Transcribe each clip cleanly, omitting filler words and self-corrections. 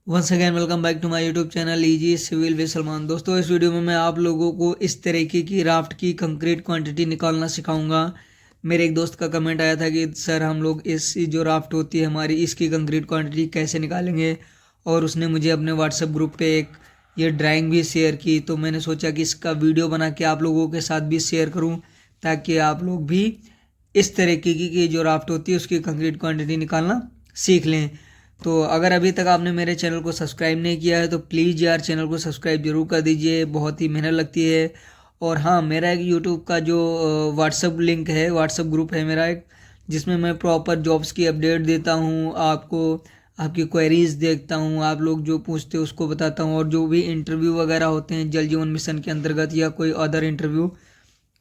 Once again welcome back to my YouTube channel easy civil way Salman. दोस्तों, इस video में मैं आप लोगों को इस तरीके की राफ्ट की कंक्रीट क्वांटिटी निकालना सिखाऊंगा। मेरे एक दोस्त का कमेंट आया था कि सर हम लोग इस जो राफ्ट होती है हमारी, इसकी कंक्रीट क्वांटिटी कैसे निकालेंगे, और उसने मुझे अपने व्हाट्सएप ग्रुप पे एक ये ड्राइंग भी शेयर की। तो मैंने सोचा कि इसका वीडियो बना के आप लोगों के साथ भी शेयर करूँ, ताकि आप लोग भी इस तरीके की जो राफ्ट होती है उसकी कंक्रीट क्वांटिटी निकालना सीख लें। तो अगर अभी तक आपने मेरे चैनल को सब्सक्राइब नहीं किया है तो प्लीज़ यार चैनल को सब्सक्राइब जरूर कर दीजिए, बहुत ही मेहनत लगती है। और हाँ, मेरा एक यूट्यूब का जो व्हाट्सअप लिंक है, व्हाट्सअप ग्रुप है मेरा एक, जिसमें मैं प्रॉपर जॉब्स की अपडेट देता हूँ आपको, आपकी क्वेरीज देखता हूँ, आप लोग जो पूछते हो उसको बताता हूँ, और जो भी इंटरव्यू वगैरह होते हैं जल जीवन मिशन के अंतर्गत या कोई अदर इंटरव्यू,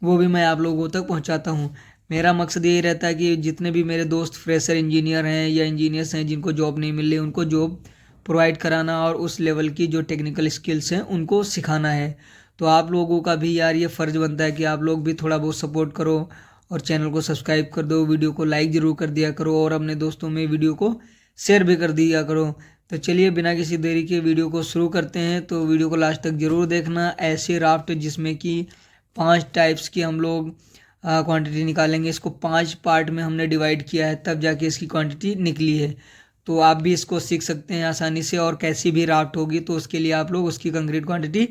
वो भी मैं आप लोगों तक पहुंचाता हूं। मेरा मकसद यही रहता है कि जितने भी मेरे दोस्त फ्रेशर इंजीनियर हैं या इंजीनियर्स हैं जिनको जॉब नहीं मिल रही, उनको जॉब प्रोवाइड कराना और उस लेवल की जो टेक्निकल स्किल्स हैं उनको सिखाना है। तो आप लोगों का भी यार ये फ़र्ज़ बनता है कि आप लोग भी थोड़ा बहुत सपोर्ट करो और चैनल को सब्सक्राइब कर दो, वीडियो को लाइक ज़रूर कर दिया करो और अपने दोस्तों में वीडियो को शेयर भी कर दिया करो। तो चलिए बिना किसी देरी के वीडियो को शुरू करते हैं। तो वीडियो को लास्ट तक ज़रूर देखना। ऐसे राफ्ट जिसमें कि 5 टाइप्स की हम लोग क्वांटिटी निकालेंगे, इसको 5 पार्ट में हमने डिवाइड किया है, तब जाके इसकी क्वांटिटी निकली है। तो आप भी इसको सीख सकते हैं आसानी से, और कैसी भी राफ्ट होगी तो उसके लिए आप लोग उसकी कंक्रीट क्वांटिटी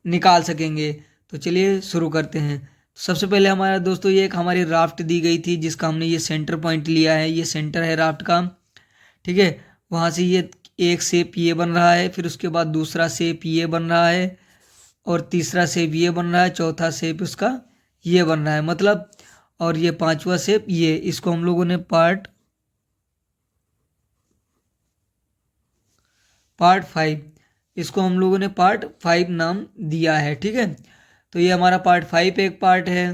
निकाल सकेंगे। तो चलिए शुरू करते हैं। तो सबसे पहले हमारा दोस्तों ये एक हमारी राफ्ट दी गई थी जिसका हमने ये सेंटर पॉइंट लिया है, ये सेंटर है राफ्ट का। ठीक है, वहाँ से ये एक शेप ये बन रहा है, फिर उसके बाद दूसरा शेप ये बन रहा है, और तीसरा शेप ये बन रहा है, चौथा शेप उसका ये बन रहा है, मतलब, और ये पांचवा शेप ये, इसको हम लोगों ने पार्ट 5, इसको हम लोगों ने पार्ट 5 नाम दिया है। ठीक है, तो ये हमारा पार्ट 5 एक पार्ट है।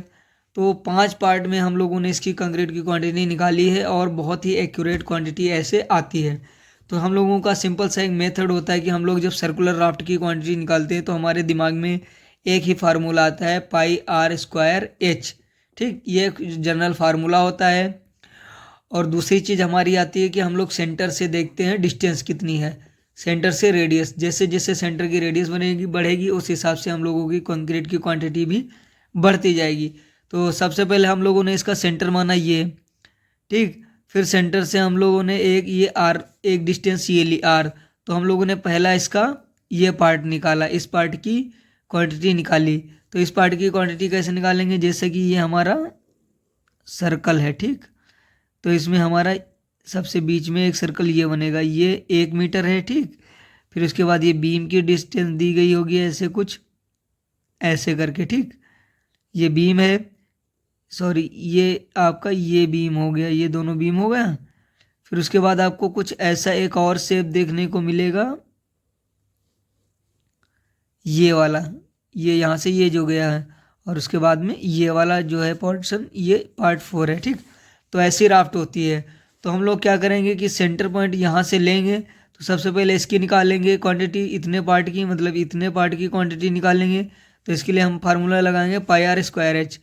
तो 5 पार्ट में हम लोगों ने इसकी कंक्रीट की क्वांटिटी निकाली है और बहुत ही एक्यूरेट क्वांटिटी ऐसे आती है। तो हम लोगों का सिंपल सा एक मेथड होता है कि हम लोग जब सर्कुलर राफ्ट की क्वांटिटी निकालते हैं तो हमारे दिमाग में एक ही फार्मूला आता है, पाई आर स्क्वायर एच। ठीक, ये एक जनरल फार्मूला होता है। और दूसरी चीज़ हमारी आती है कि हम लोग सेंटर से देखते हैं डिस्टेंस कितनी है, सेंटर से रेडियस, जैसे जैसे सेंटर की रेडियस बनेगी बढ़ेगी उस हिसाब से हम लोगों की कंक्रीट की क्वांटिटी भी बढ़ती जाएगी। तो सबसे पहले हम लोगों ने इसका सेंटर माना ये। ठीक, फिर सेंटर से हम लोगों ने एक ये आर, एक डिस्टेंस ये ली आर। तो हम लोगों ने पहला इसका ये पार्ट निकाला, इस पार्ट की क्वांटिटी निकाली। तो इस पार्ट की क्वांटिटी कैसे निकालेंगे, जैसे कि ये हमारा सर्कल है। ठीक, तो इसमें हमारा सबसे बीच में एक सर्कल ये बनेगा, ये 1 मीटर है। ठीक, फिर उसके बाद ये बीम की डिस्टेंस दी गई होगी ऐसे कुछ ऐसे करके। ठीक, ये बीम है, सॉरी ये आपका ये बीम हो गया, ये दोनों बीम हो गया। फिर उसके बाद आपको कुछ ऐसा एक और शेप देखने को मिलेगा, ये वाला, ये यहाँ से ये जो गया है, और उसके बाद में ये वाला जो है पोर्शन, ये पार्ट 4 है। ठीक, तो ऐसी राफ्ट होती है। तो हम लोग क्या करेंगे कि सेंटर पॉइंट यहाँ से लेंगे, तो सबसे पहले इसकी निकालेंगे क्वांटिटी, इतने पार्ट की, मतलब इतने पार्ट की क्वांटिटी निकालेंगे। तो इसके लिए हम फार्मूला लगाएंगे पाई आर स्क्वायर एच।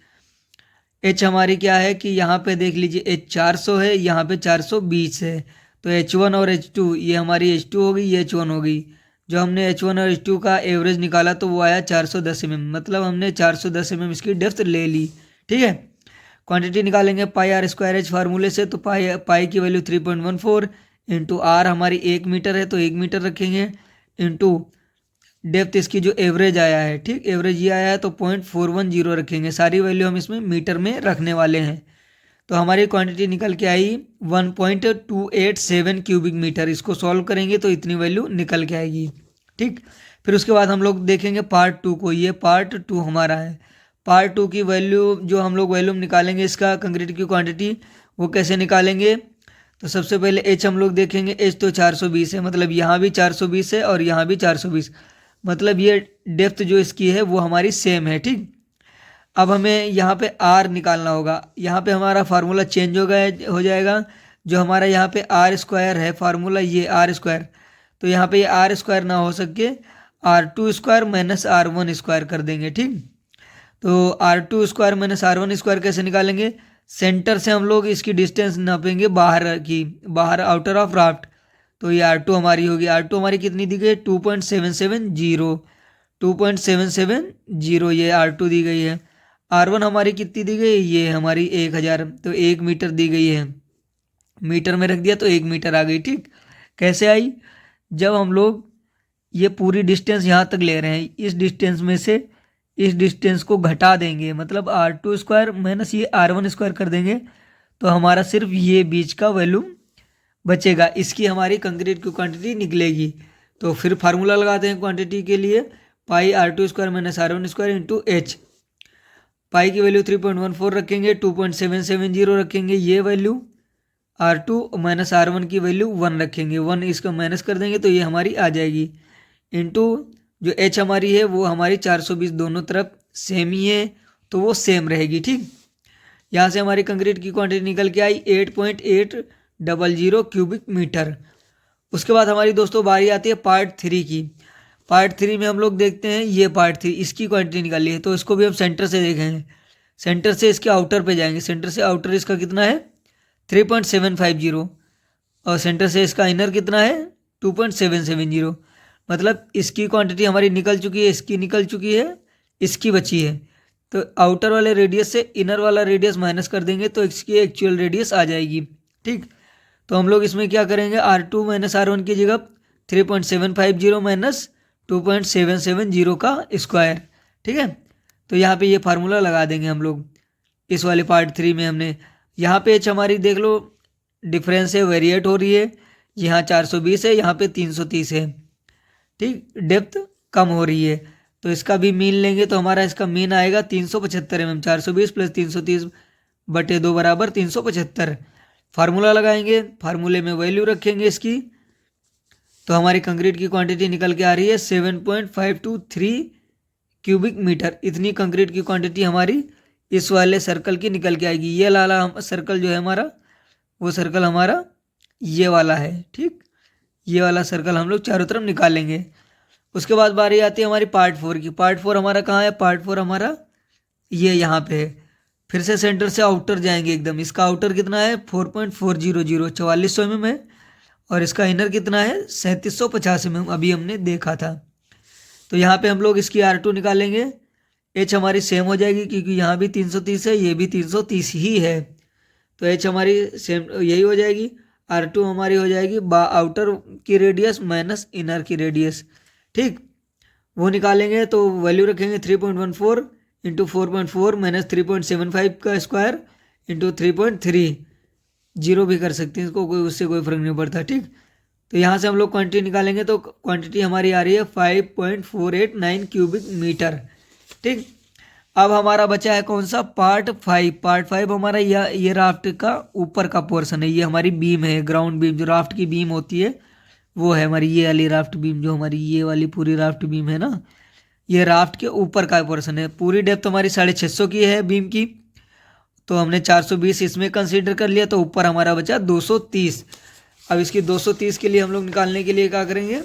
एच हमारी क्या है कि यहाँ पे देख लीजिए एच 400 है, यहाँ पे 420 है। तो H1 और H2, ये हमारी H2 हो गई, ये H1 हो गई। जो हमने H1 और H2 का एवरेज निकाला तो वो आया 410 mm, मतलब हमने 410 mm इसकी डेप्थ ले ली। ठीक है, क्वांटिटी निकालेंगे पाई आर स्क्वायर एच फार्मूले से। तो पाई की वैल्यू 3.14 इंटू आर, हमारी 1 मीटर है तो 1 मीटर रखेंगे, इंटू डेप्थ इसकी जो एवरेज आया है। ठीक, एवरेज ये आया है तो 0.410 रखेंगे, सारी वैल्यू हम इसमें मीटर में रखने वाले हैं। तो हमारी क्वांटिटी निकल के आई 1.287 क्यूबिक मीटर। इसको सॉल्व करेंगे तो इतनी वैल्यू निकल के आएगी। ठीक, फिर उसके बाद हम लोग देखेंगे पार्ट 2 को, ये पार्ट 2 हमारा है। पार्ट 2 की वैल्यू जो हम लोग वैल्यूम निकालेंगे इसका कंक्रीट की क्वांटिटी, वो कैसे निकालेंगे। तो सबसे पहले एच हम लोग देखेंगे, एच तो 420 है, मतलब यहाँ भी 420 है और यहाँ भी 420, मतलब ये डेप्थ जो इसकी है वो हमारी सेम है। ठीक, अब हमें यहाँ पे आर निकालना होगा। यहाँ पे हमारा फार्मूला चेंज हो जाएगा। जो हमारा यहाँ पे आर स्क्वायर है फार्मूला, ये आर स्क्वायर, तो यहाँ पे ये आर स्क्वायर ना हो सके, R2 square minus R1 square कर देंगे। ठीक, तो R2 square minus R1 square कैसे निकालेंगे, सेंटर से हम लोग इसकी डिस्टेंस नापेंगे बाहर की, बाहर आउटर ऑफ राफ्ट। तो ये R2 हमारी होगी। R2 हमारी कितनी दी गई? 2.770, 2.770 ये R2 दी गई है। R1 हमारी कितनी दी गई? ये हमारी 1000, तो 1 मीटर दी गई है। मीटर में रख दिया तो 1 मीटर आ गई। ठीक, कैसे आई? जब हम लोग ये पूरी डिस्टेंस यहाँ तक ले रहे हैं, इस डिस्टेंस में से इस डिस्टेंस को घटा देंगे, मतलब R2 स्क्वायर माइनस ये R1 स्क्वायर कर देंगे, तो हमारा सिर्फ ये बीच का वैल्यूम बचेगा। इसकी हमारी कंक्रीट की क्वांटिटी निकलेगी। तो फिर फार्मूला लगाते हैं क्वांटिटी के लिए, पाई R2 square minus R1 square into H। पाई की वैल्यू 3.14 रखेंगे, 2.770 रखेंगे ये वैल्यू, R2 माइनस R1 की वैल्यू 1 रखेंगे, 1 इसका माइनस कर देंगे तो ये हमारी आ जाएगी, इंटू जो H हमारी है वो हमारी 420 दोनों तरफ सेम ही है तो वो सेम रहेगी। ठीक, यहाँ से हमारी कंक्रीट की क्वांटिटी निकल के आई 8.800 क्यूबिक मीटर। उसके बाद हमारी दोस्तों बारी आती है पार्ट 3 की। पार्ट 3 में हम लोग देखते हैं ये पार्ट 3, इसकी क्वांटिटी निकाली है, तो इसको भी हम सेंटर से देखेंगे। सेंटर से इसके आउटर पे जाएंगे, सेंटर से आउटर इसका कितना है? 3.750, और सेंटर से इसका इनर कितना है? 2.770। मतलब इसकी क्वांटिटी हमारी निकल चुकी है, इसकी निकल चुकी है, इसकी बची है। तो आउटर वाले रेडियस से इनर वाला रेडियस माइनस कर देंगे तो इसकी एक्चुअल रेडियस आ जाएगी। ठीक, तो हम लोग इसमें क्या करेंगे? R2 माइनस R1 की जगह 3.750 माइनस 2.770 का स्क्वायर। ठीक है, तो यहाँ पे ये फार्मूला लगा देंगे हम लोग इस वाले पार्ट 3 में। हमने यहाँ पे H हमारी देख लो डिफरेंस है, वेरिएट हो रही है, यहाँ 420 है, यहाँ पे 330 है। ठीक, डेप्थ कम हो रही है, तो इसका भी मीन लेंगे तो हमारा इसका मीन आएगा 375 mm। 420 प्लस 330 बटे 2 बराबर 375। फार्मूला लगाएंगे, फार्मूले में वैल्यू रखेंगे इसकी, तो हमारी कंक्रीट की क्वांटिटी निकल के आ रही है 7.523 क्यूबिक मीटर। इतनी कंक्रीट की क्वांटिटी हमारी इस वाले सर्कल की निकल के आएगी। ये लाला सर्कल जो है हमारा, वो सर्कल हमारा ये वाला है। ठीक, ये वाला सर्कल हम लोग चारों तरफ निकालेंगे। उसके बाद बारी आती है हमारी पार्ट 4 की। पार्ट 4 हमारा कहाँ है? पार्ट 4 हमारा ये यहाँ पे है। फिर से सेंटर से आउटर जाएंगे एकदम, इसका आउटर कितना है? 4.400, 4400 mm है, और इसका इनर कितना है? 3750 mm, अभी हमने देखा था। तो यहाँ पे हम लोग इसकी R2 निकालेंगे, H हमारी सेम हो जाएगी क्योंकि यहाँ भी 330 है, ये भी 330 ही है, तो H हमारी सेम यही हो जाएगी। R2 हमारी हो जाएगी आउटर की रेडियस माइनस इनर की रेडियस। ठीक, वो निकालेंगे तो वैल्यू रखेंगे 3.14 इंटू 4.4 माइनस 3.75 का स्क्वायर इंटू 3.3, जीरो भी कर सकते हैं इसको, कोई उससे कोई फर्क नहीं पड़ता। ठीक, तो यहाँ से हम लोग क्वांटिटी निकालेंगे तो क्वांटिटी हमारी आ रही है 5.489 क्यूबिक मीटर। ठीक, अब हमारा बचा है कौन सा? पार्ट 5। पार्ट 5 हमारा ये राफ्ट का ऊपर का पोर्शन है, ये हमारी बीम है, ग्राउंड बीम जो राफ्ट की बीम होती है वो है हमारी ये वाली राफ्ट बीम, जो हमारी ये वाली पूरी राफ्ट बीम है ना, ये राफ्ट के ऊपर का पोर्शन है। पूरी डेप्थ हमारी 650 की है बीम की, तो हमने 420 इसमें कंसीडर कर लिया, तो ऊपर हमारा बचा 230। अब इसकी 230 के लिए हम लोग निकालने के लिए क्या करेंगे?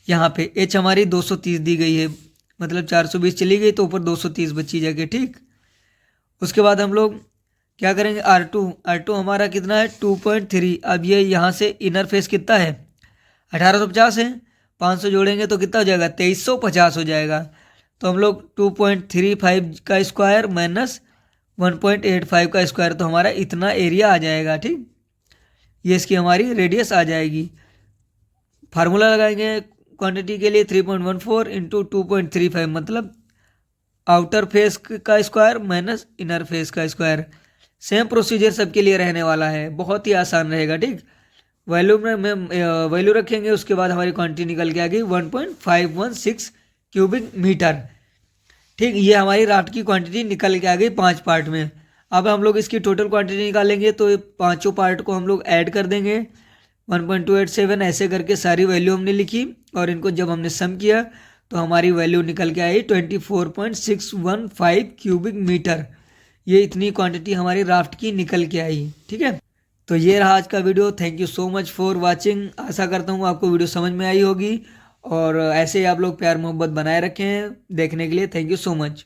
यहाँ पे H हमारी 230 दी गई है, मतलब 420 चली गई तो ऊपर 230 बची जगह। ठीक, उसके बाद हम लोग क्या करेंगे? R2 हमारा कितना है? 2.3। अब ये यहाँ से इनर फेस कितना है? 1850 है, 500 जोड़ेंगे तो कितना हो जाएगा? 2350 हो जाएगा। तो हम लोग 2.35 का स्क्वायर माइनस 1.85 का स्क्वायर, तो हमारा इतना एरिया आ जाएगा। ठीक, ये इसकी हमारी रेडियस आ जाएगी। फार्मूला लगाएंगे क्वांटिटी के लिए 3.14 इंटू 2.35, मतलब आउटर फेस का स्क्वायर माइनस इनर फेस का स्क्वायर। सेम प्रोसीजर सबके लिए रहने वाला है, बहुत ही आसान रहेगा। ठीक, वैल्यू में वैल्यू रखेंगे, उसके बाद हमारी क्वांटिटी निकल के आ गई 1.516 क्यूबिक मीटर। ठीक, ये हमारी राफ्ट की क्वांटिटी निकल के आ गई 5 पार्ट में। अब हम लोग इसकी टोटल क्वांटिटी निकालेंगे तो पांचों पार्ट को हम लोग ऐड कर देंगे, 1.287 ऐसे करके सारी वैल्यू हमने लिखी, और इनको जब हमने सम किया तो हमारी वैल्यू निकल के आई 24.615 क्यूबिक मीटर। ये इतनी क्वांटिटी हमारी राफ्ट की निकल के आई। ठीक है, तो ये रहा आज का video. Thank you so much for watching. आशा करता हूँ आपको वीडियो समझ में आई होगी, और ऐसे ही आप लोग प्यार मोहब्बत बनाए रखें देखने के लिए। Thank you so much.